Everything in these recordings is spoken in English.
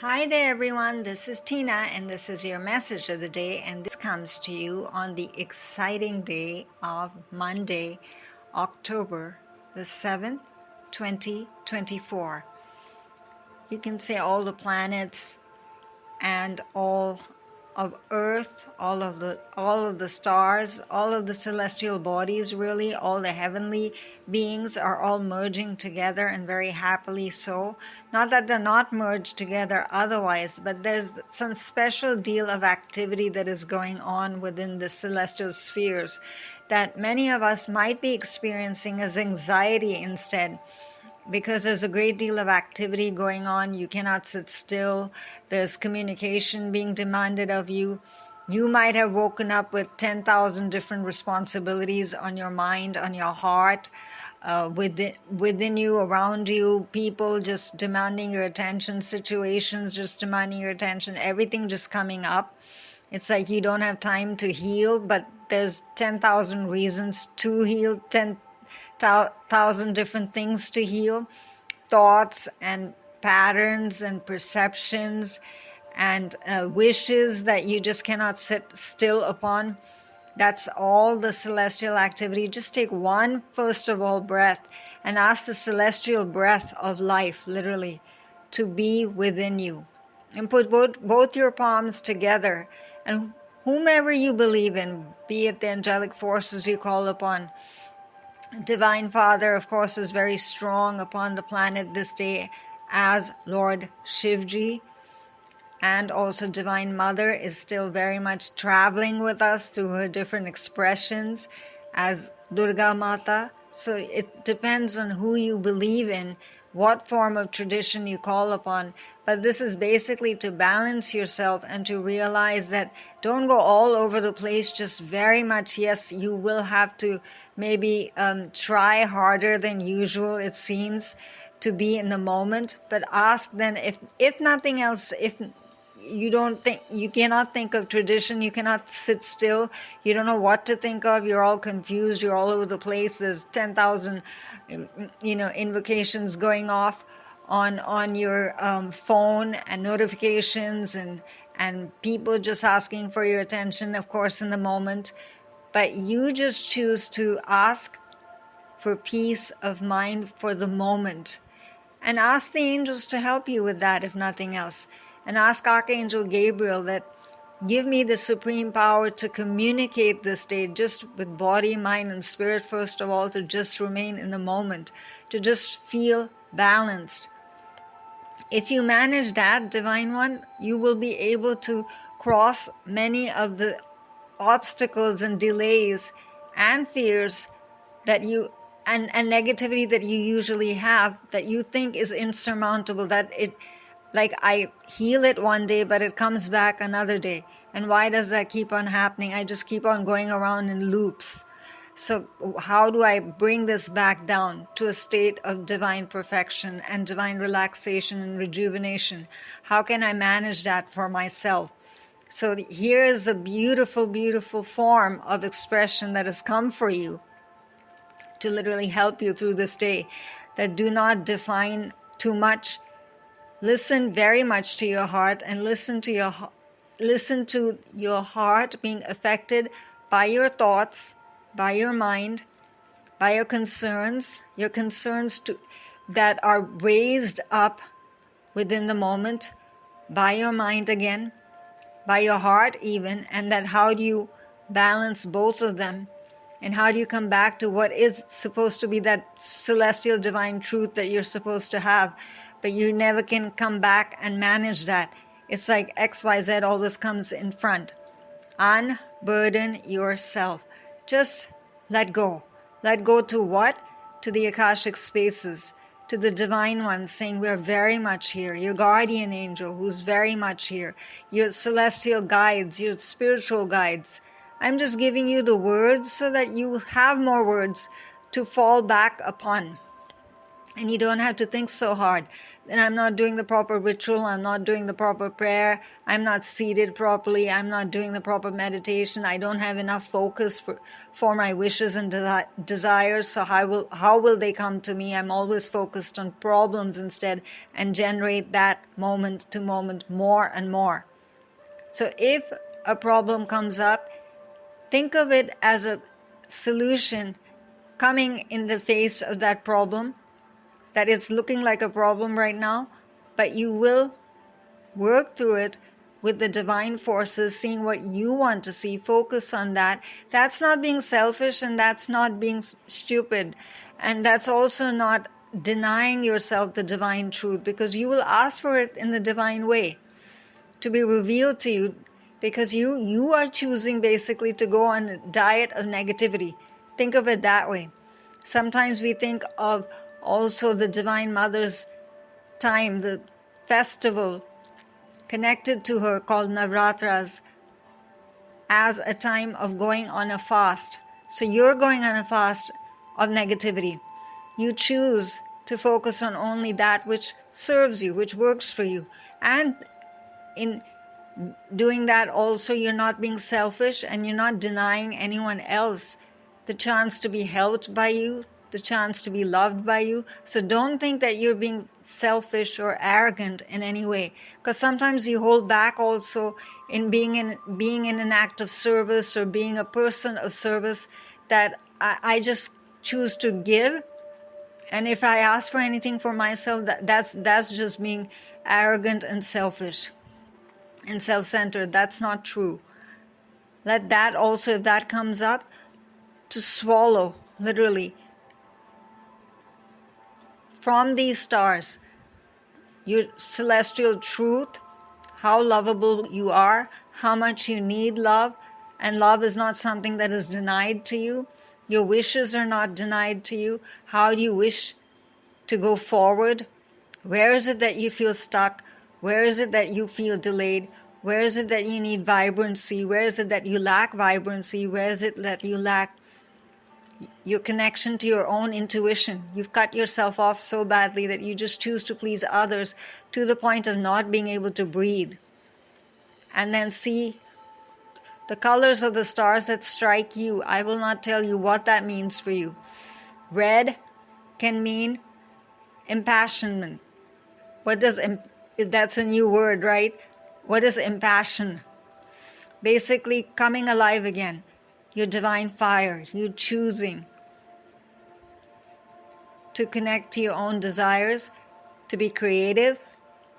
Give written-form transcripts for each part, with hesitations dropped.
Hi there everyone, this is Tina and this is your message of the day, and this comes to you on the exciting day of Monday, October the 7th, 2024. You can say all the planets and all of Earth, all of the stars, all of the celestial bodies, really all the heavenly beings are all merging together, and very happily so. Not that they're not merged together otherwise, but there's some special deal of activity that is going on within the celestial spheres that many of us might be experiencing as anxiety instead. Because there's a great deal of activity going on, you cannot sit still. There's communication being demanded of you. You might have woken up with 10,000 different responsibilities on your mind, on your heart, within you, around you, people just demanding your attention, situations just demanding your attention, everything just coming up. It's like you don't have time to heal, but there's 10,000 reasons to heal, 10,000 different things to heal, thoughts and patterns and perceptions and wishes that you just cannot sit still upon. That's all the celestial activity. Just take one, first of all, breath and ask the celestial breath of life, literally, to be within you. And put both your palms together, and whomever you believe in, be it the angelic forces you call upon. Divine Father, of course, is very strong upon the planet this day as Lord Shivji. And also Divine Mother is still very much traveling with us through her different expressions as Durga Mata. So it depends on who you believe in, what form of tradition you call upon. But this is basically to balance yourself and to realize that don't go all over the place, just very much, yes, you will have to maybe try harder than usual, it seems, to be in the moment. But ask then, if nothing else, if you cannot think of tradition, you cannot sit still, you don't know what to think of, you're all confused, you're all over the place, there's 10,000 invocations going off on your phone and notifications and people just asking for your attention, of course, in the moment. But you just choose to ask for peace of mind for the moment, and ask the angels to help you with that, if nothing else. And ask Archangel Gabriel that give me the supreme power to communicate this day, just with body, mind, and spirit, first of all, to just remain in the moment, to just feel balanced. If you manage that, Divine One, you will be able to cross many of the obstacles and delays and fears that you and negativity that you usually have, that you think is insurmountable, that it, like, I heal it one day but it comes back another day, and why does that keep on happening? I just keep on going around in loops. So how do I bring this back down to a state of divine perfection and divine relaxation and rejuvenation? How can I manage that for myself? So here is a beautiful, beautiful form of expression that has come for you to literally help you through this day. That do not define too much. Listen very much to your heart, and listen to your heart being affected by your thoughts, by your mind, by your concerns that are raised up within the moment, by your mind again, by your heart even, and that how do you balance both of them, and how do you come back to what is supposed to be that celestial divine truth that you're supposed to have, but you never can come back and manage that. It's like XYZ always comes in front. Unburden yourself. Just let go. Let go to what? To the Akashic spaces, to the Divine One, saying we're very much here. Your guardian angel who's very much here. Your celestial guides, your spiritual guides. I'm just giving you the words so that you have more words to fall back upon. And you don't have to think so hard. then I'm not doing the proper ritual, I'm not doing the proper prayer, I'm not seated properly, I'm not doing the proper meditation, I don't have enough focus for my wishes and desires, so how will they come to me? I'm always focused on problems instead, and generate that moment to moment more and more. So if a problem comes up, think of it as a solution coming in the face of that problem, that it's looking like a problem right now, but you will work through it with the divine forces, seeing what you want to see, focus on that. That's not being selfish, and that's not being stupid, and that's also not denying yourself the divine truth, because you will ask for it in the divine way to be revealed to you, because you are choosing basically to go on a diet of negativity. Think of it that way. Sometimes we think of also the Divine Mother's time, the festival connected to her called Navratras, as a time of going on a fast. So you're going on a fast of negativity. You choose to focus on only that which serves you, which works for you. And in doing that also, you're not being selfish, and you're not denying anyone else the chance to be helped by you, the chance to be loved by you. So don't think that you're being selfish or arrogant in any way, because sometimes you hold back also in being in an act of service or being a person of service, that I just choose to give, and if I ask for anything for myself, that's just being arrogant and selfish and self-centered. That's not true. Let that also, if that comes up, to swallow literally from these stars your celestial truth, how lovable you are, how much you need love, and love is not something that is denied to you. Your wishes are not denied to you. How do you wish to go forward? Where is it that you feel stuck? Where is it that you feel delayed? Where is it that you need vibrancy? Where is it that you lack vibrancy? Where is it that you lack your connection to your own intuition? You've cut yourself off so badly that you just choose to please others to the point of not being able to breathe. And then see the colors of the stars that strike you. I will not tell you what that means for you. Red can mean impassionment. That's a new word, right? What is impassion? Basically coming alive again. Your divine fire. You choosing to connect to your own desires, to be creative,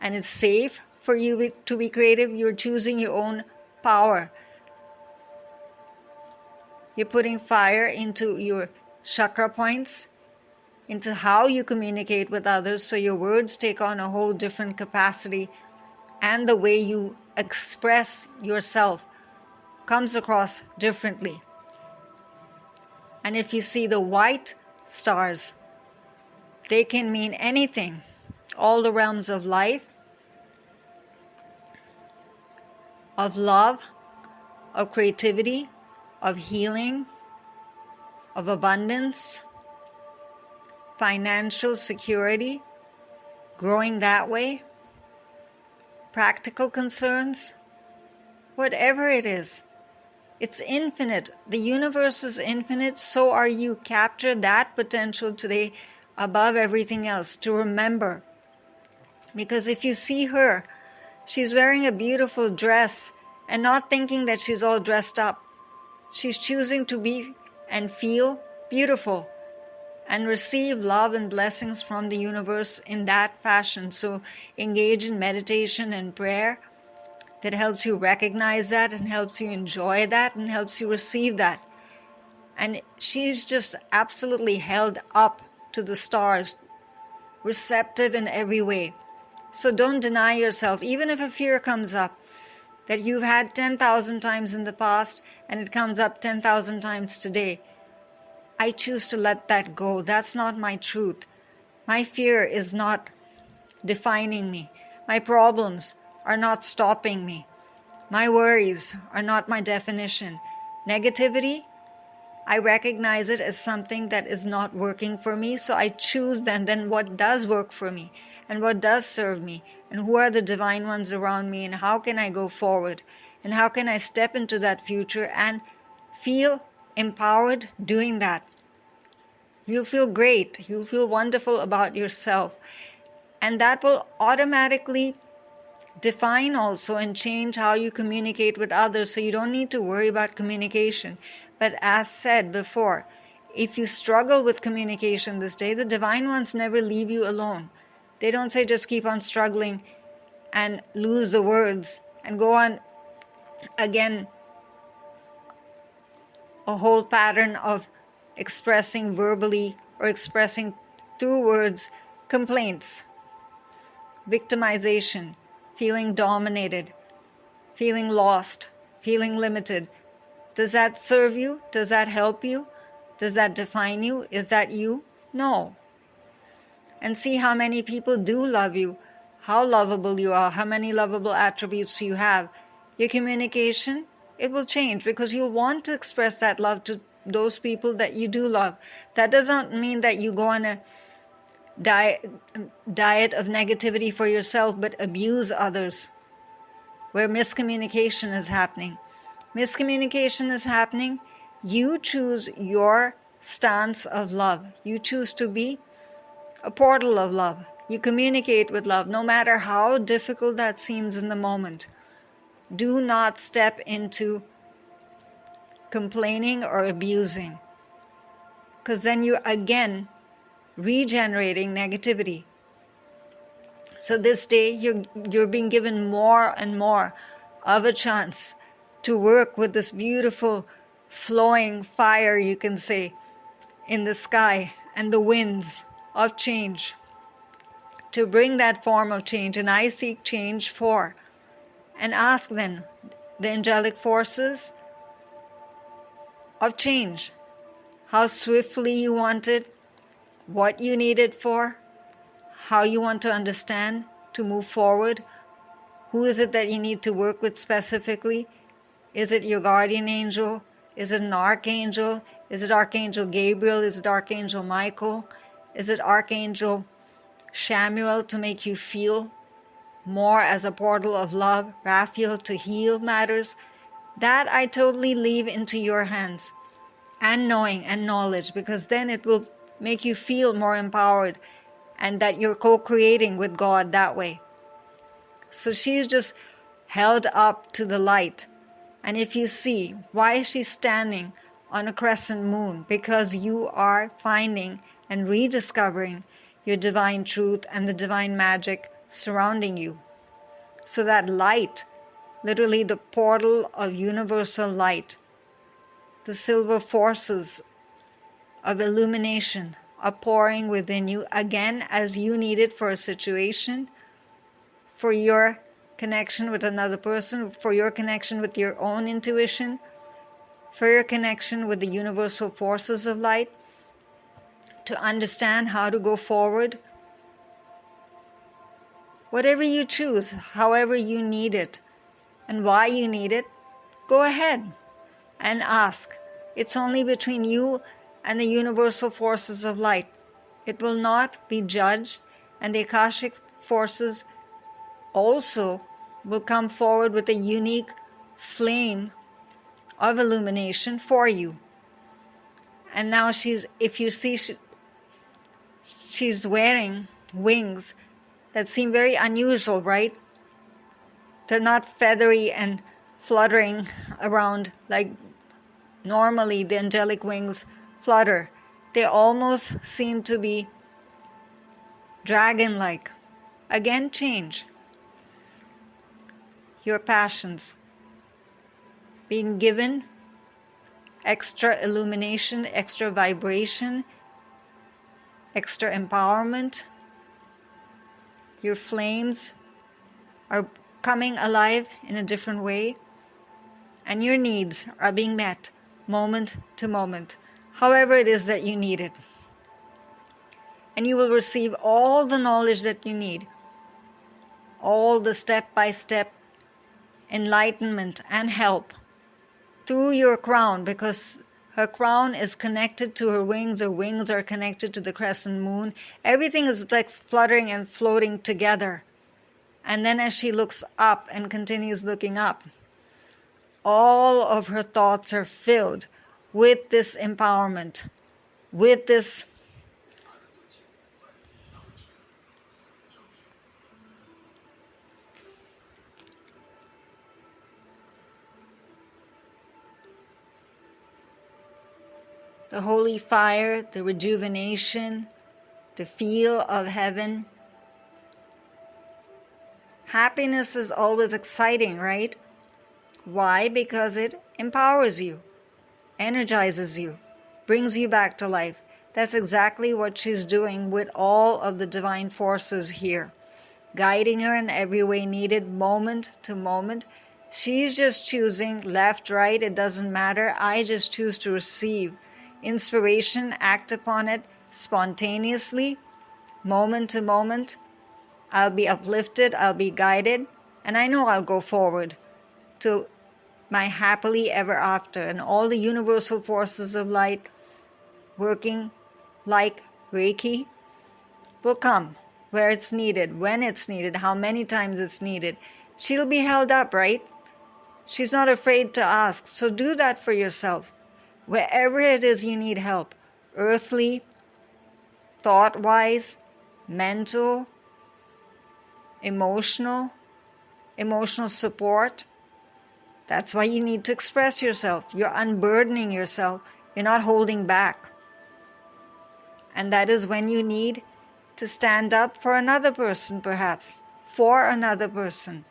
and it's safe for you to be creative. You're choosing your own power. You're putting fire into your chakra points, into how you communicate with others, so your words take on a whole different capacity, and the way you express yourself comes across differently. And if you see the white stars, they can mean anything, all the realms of life, of love, of creativity, of healing, of abundance, financial security, growing that way, practical concerns, whatever it is. It's infinite. The universe is infinite, so are you. Capture that potential today above everything else, to remember. Because if you see her, she's wearing a beautiful dress and not thinking that she's all dressed up. She's choosing to be and feel beautiful and receive love and blessings from the universe in that fashion. So engage in meditation and prayer that helps you recognize that and helps you enjoy that and helps you receive that. And she's just absolutely held up to the stars, receptive in every way. So don't deny yourself, even if a fear comes up that you've had 10,000 times in the past and it comes up 10,000 times today. I choose to let that go. That's not my truth. My fear is not defining me. My problems are not stopping me. My worries are not my definition. Negativity I recognize it as something that is not working for me. So I choose then what does work for me and what does serve me and who are the divine ones around me and how can I go forward and how can I step into that future and feel empowered doing that. You'll feel great. You'll feel wonderful about yourself. And that will automatically define also and change how you communicate with others. So you don't need to worry about communication. But as said before, if you struggle with communication this day, the divine ones never leave you alone. They don't say just keep on struggling and lose the words and go on again a whole pattern of expressing verbally or expressing through words complaints, victimization, feeling dominated, feeling lost, feeling limited. Does that serve you? Does that help you? Does that define you? Is that you? No. And see how many people do love you, how lovable you are, how many lovable attributes you have. Your communication, it will change because you'll want to express that love to those people that you do love. That doesn't mean that you go on a diet of negativity for yourself, but abuse others, where miscommunication is happening. Miscommunication is happening. You choose your stance of love. You choose to be a portal of love. You communicate with love, no matter how difficult that seems in the moment. Do not step into complaining or abusing, because then you're again regenerating negativity. So this day you're being given more and more of a chance to work with this beautiful flowing fire, you can say, in the sky and the winds of change, to bring that form of change. And I seek change for, and ask then the angelic forces of change, how swiftly you want it, what you need it for, how you want to understand to move forward, who is it that you need to work with specifically. Is it your guardian angel? Is it an archangel? Is it Archangel Gabriel? Is it Archangel Michael? Is it Archangel Samuel to make you feel more as a portal of love? Raphael to heal matters? That I totally leave into your hands, and knowing and knowledge, because then it will make you feel more empowered and that you're co-creating with God that way. So she's just held up to the light. And if you see, why is she standing on a crescent moon? Because you are finding and rediscovering your divine truth and the divine magic surrounding you. So that light, literally the portal of universal light, the silver forces of illumination are pouring within you again as you need it for a situation, for your connection with another person, for your connection with your own intuition, for your connection with the universal forces of light, to understand how to go forward. Whatever you choose, however you need it, and why you need it, go ahead and ask. It's only between you and the universal forces of light. It will not be judged, and the Akashic forces also will come forward with a unique flame of illumination for you. And now if you see, she's wearing wings that seem very unusual, right? They're not feathery and fluttering around like normally the angelic wings flutter. They almost seem to be dragon-like. Again, change. Your passions being given extra illumination, extra vibration, extra empowerment. Your flames are coming alive in a different way, and your needs are being met moment to moment, however it is that you need it. And you will receive all the knowledge that you need, all the step-by-step enlightenment and help through your crown, because Her crown is connected to her wings are connected to the crescent moon. Everything is like fluttering and floating together. And then as she looks up and continues looking up, all of her thoughts are filled with this empowerment, with this the holy fire, the rejuvenation, the feel of heaven. Happiness is always exciting, right? Why? Because it empowers you, energizes you, brings you back to life. That's exactly what she's doing with all of the divine forces here, guiding her in every way needed, moment to moment. She's just choosing left, right, it doesn't matter. I just choose to receive inspiration, act upon it spontaneously, moment to moment. I'll be uplifted, I'll be guided, and I know I'll go forward to my happily ever after. And all the universal forces of light working like Reiki will come where it's needed, when it's needed, how many times it's needed. She'll be held up, right? She's not afraid to ask. So do that for yourself. Wherever it is you need help, earthly, thought-wise, mental, emotional support. That's why you need to express yourself. You're unburdening yourself. You're not holding back. And that is when you need to stand up for another person, perhaps, for another person,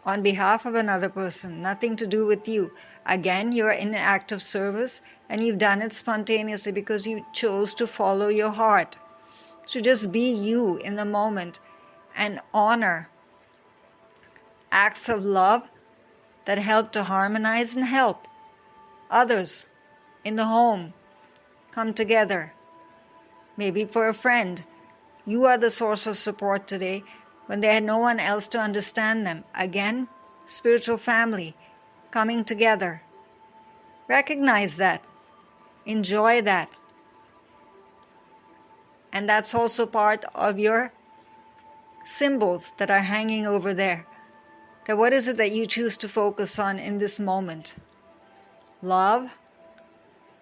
on behalf of another person, nothing to do with you. Again, you're in an act of service, and you've done it spontaneously because you chose to follow your heart. To just be you in the moment and honor acts of love that help to harmonize and help others in the home come together. Maybe for a friend. You are the source of support today when they had no one else to understand them. Again, spiritual family coming together. Recognize that. Enjoy that. And that's also part of your symbols that are hanging over there. That what is it that you choose to focus on in this moment? Love,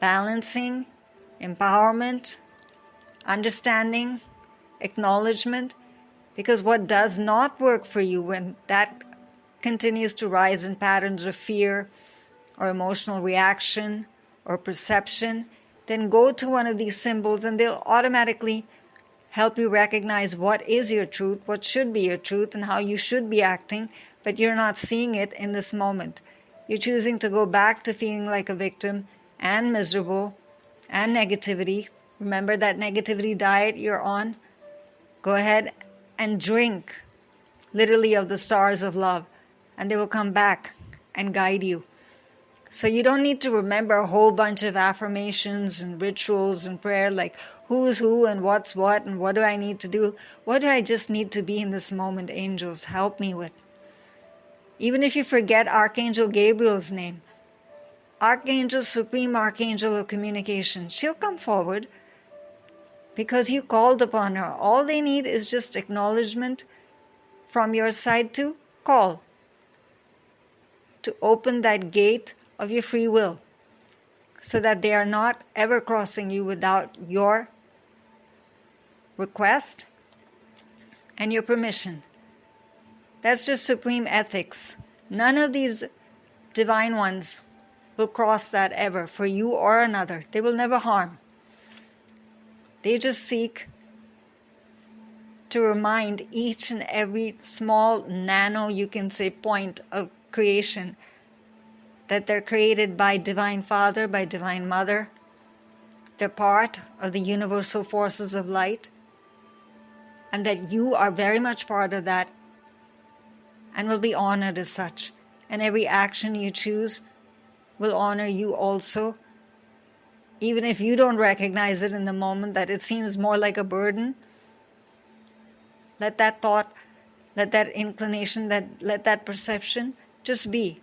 balancing, empowerment, understanding, acknowledgement. Because what does not work for you, when that continues to rise in patterns of fear or emotional reaction or perception, then go to one of these symbols and they'll automatically help you recognize what is your truth, what should be your truth, and how you should be acting, but you're not seeing it in this moment. You're choosing to go back to feeling like a victim and miserable and negativity. Remember that negativity diet you're on? Go ahead and drink literally of the stars of love, and they will come back and guide you. So you don't need to remember a whole bunch of affirmations and rituals and prayer like who's who and what's what and what do I need to do. What do I just need to be in this moment, angels? Help me with. Even if you forget Archangel Gabriel's name, Archangel, Supreme Archangel of Communication, she'll come forward because you called upon her. All they need is just acknowledgement from your side to call, to open that gate of your free will so that they are not ever crossing you without your request and your permission. That's just supreme ethics. None of these divine ones will cross that ever for you or another. They will never harm. They just seek to remind each and every small nano, you can say, point of creation that they're created by Divine Father, by Divine Mother. They're part of the universal forces of light, and that you are very much part of that and will be honored as such. And every action you choose will honor you also, even if you don't recognize it in the moment, that it seems more like a burden. Let that thought, let that inclination, let that perception just be.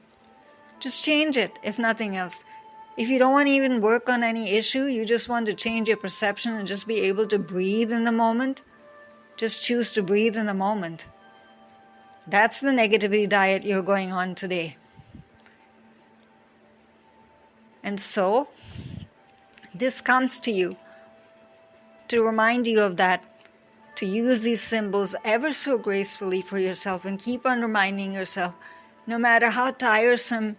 Just change it, if nothing else. If you don't want to even work on any issue, you just want to change your perception and just be able to breathe in the moment, just choose to breathe in the moment. That's the negativity diet you're going on today. And so, this comes to you to remind you of that, to use these symbols ever so gracefully for yourself, and keep on reminding yourself, no matter how tiresome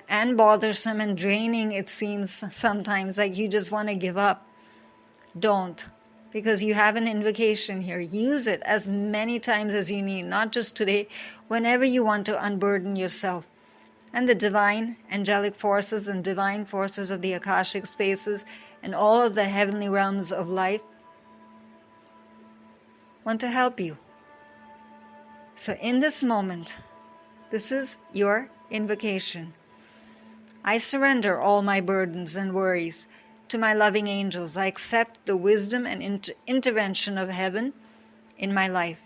and bothersome and draining it seems sometimes, like you just want to give up, don't. Because you have an invocation here. Use it as many times as you need, not just today, whenever you want to unburden yourself. And the divine, angelic forces and divine forces of the Akashic spaces and all of the heavenly realms of life want to help you. So in this moment, this is your invocation. I surrender all my burdens and worries to my loving angels. I accept the wisdom and intervention of heaven in my life,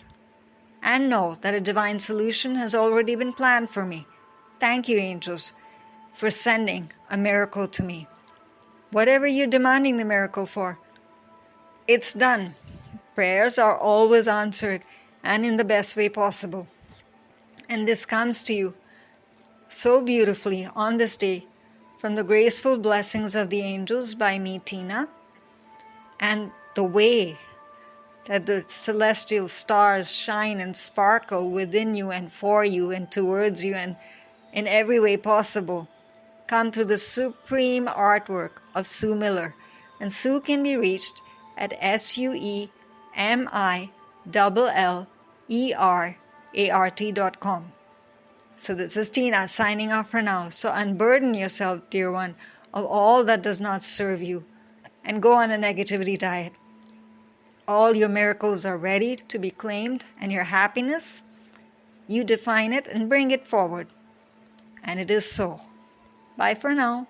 and know that a divine solution has already been planned for me. Thank you, angels, for sending a miracle to me. Whatever you're demanding the miracle for, it's done. Prayers are always answered, and in the best way possible. And this comes to you so beautifully on this day from the Graceful Blessings of the Angels by me, Tina, and the way that the celestial stars shine and sparkle within you and for you and towards you and in every way possible come through the supreme artwork of Sue Miller. And Sue can be reached at SUEMILLERART.com. So this is Tina signing off for now. So unburden yourself, dear one, of all that does not serve you and go on a negativity diet. All your miracles are ready to be claimed, and your happiness, you define it and bring it forward. And it is so. Bye for now.